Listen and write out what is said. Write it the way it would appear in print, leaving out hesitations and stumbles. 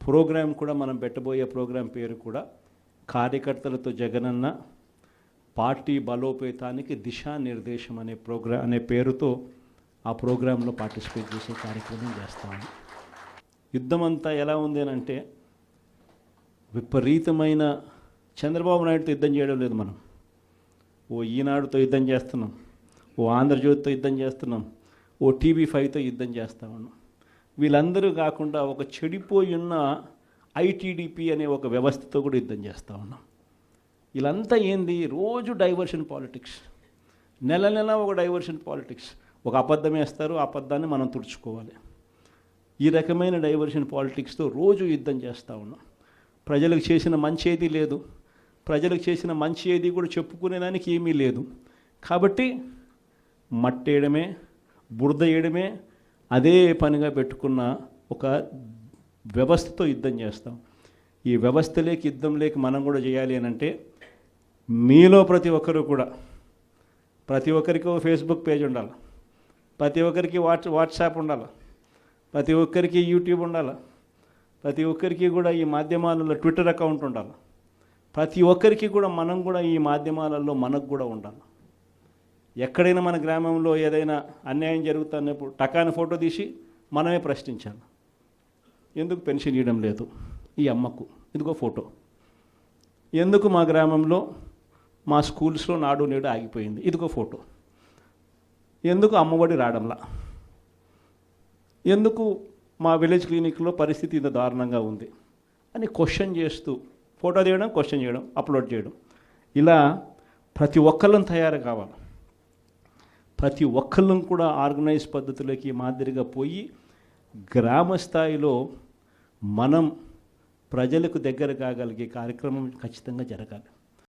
Programme కూడా మనం పెట్టబోయే programme పేరు కూడా కార్యకర్తలతో జగనన్న పార్టీ బలోపేతానికి దిశానిర్దేశం అనే పేరుతో ఆ ప్రోగ్రాంలో పార్టిసిపేట్ చేసే కార్యక్రమం చేస్తాము. యుద్ధం అంతా ఎలా ఉంది అని అంటే విపరీతమైన చంద్రబాబు నాయుడుతో యుద్ధం చేయడం లేదు. మనం ఓ ఈనాడుతో యుద్ధం చేస్తున్నాం, ఓ ఆంధ్రజ్యోతితో యుద్ధం చేస్తున్నాం, ఓ TV5తో యుద్ధం చేస్తూ ఉన్నాం. వీళ్ళందరూ కాకుండా ఒక చెడిపోయి ఉన్న ITDP అనే ఒక వ్యవస్థతో కూడా యుద్ధం చేస్తూ ఉన్నాం. వీళ్ళంతా ఏంది, రోజు డైవర్షన్ పాలిటిక్స్, నెల నెల ఒక డైవర్షన్ పాలిటిక్స్. ఒక అబద్ధం వేస్తారు, ఆ అబద్ధాన్ని మనం తుడుచుకోవాలి. ఈ రకమైన డైవర్షన్ పాలిటిక్స్తో రోజు యుద్ధం చేస్తూ ఉన్నాం. ప్రజలకు చేసిన మంచి ఏది లేదు, ప్రజలకు చేసిన మంచి ఏది కూడా చెప్పుకునేదానికి ఏమీ లేదు. కాబట్టి మట్టేయడమే, బురద వేయడమే అదే పనిగా పెట్టుకున్న ఒక వ్యవస్థతో యుద్ధం చేస్తాం. ఈ వ్యవస్థ లేక యుద్ధం లేక మనం కూడా చేయాలి అని అంటే మీలో ప్రతి ఒక్కరూ కూడా, ప్రతి ఒక్కరికి ఫేస్బుక్ పేజ్ ఉండాలి, ప్రతి ఒక్కరికి వాట్సాప్ ఉండాలి, ప్రతి ఒక్కరికి యూట్యూబ్ ఉండాలి, ప్రతి ఒక్కరికి కూడా ఈ మాధ్యమాలలో ట్విట్టర్ అకౌంట్ ఉండాలి. ప్రతి ఒక్కరికి కూడా మనం కూడా ఈ మాధ్యమాలలో మనకు కూడా ఉండాలి. ఎక్కడైనా మన గ్రామంలో ఏదైనా అన్యాయం జరుగుతున్నప్పుడు టకాని ఫోటో తీసి మనమే ప్రశ్నించాలి. ఎందుకు పెన్షన్ ఇవ్వడం లేదు ఈ అమ్మకు, ఇదిగో ఫోటో. ఎందుకు మా గ్రామంలో మా స్కూల్స్లో నాడు నేడు ఆగిపోయింది, ఇదిగో ఫోటో. ఎందుకు అమ్మఒడి రావడంలా, ఎందుకు మా విలేజ్ క్లినిక్లో పరిస్థితి ఇంత దారుణంగా ఉంది అని క్వశ్చన్ చేస్తూ ఫోటో తీయడం, క్వశ్చన్ చేయడం, అప్లోడ్ చేయడం. ఇలా ప్రతి ఒక్కళ్ళం తయారు కావాలి. ప్రతి ఒక్కళ్ళం కూడా ఆర్గనైజ్ పద్ధతులకి మాదిరిగా పోయి గ్రామ స్థాయిలో మనం ప్రజలకు దగ్గర కాగలిగే కార్యక్రమం ఖచ్చితంగా జరగాలి.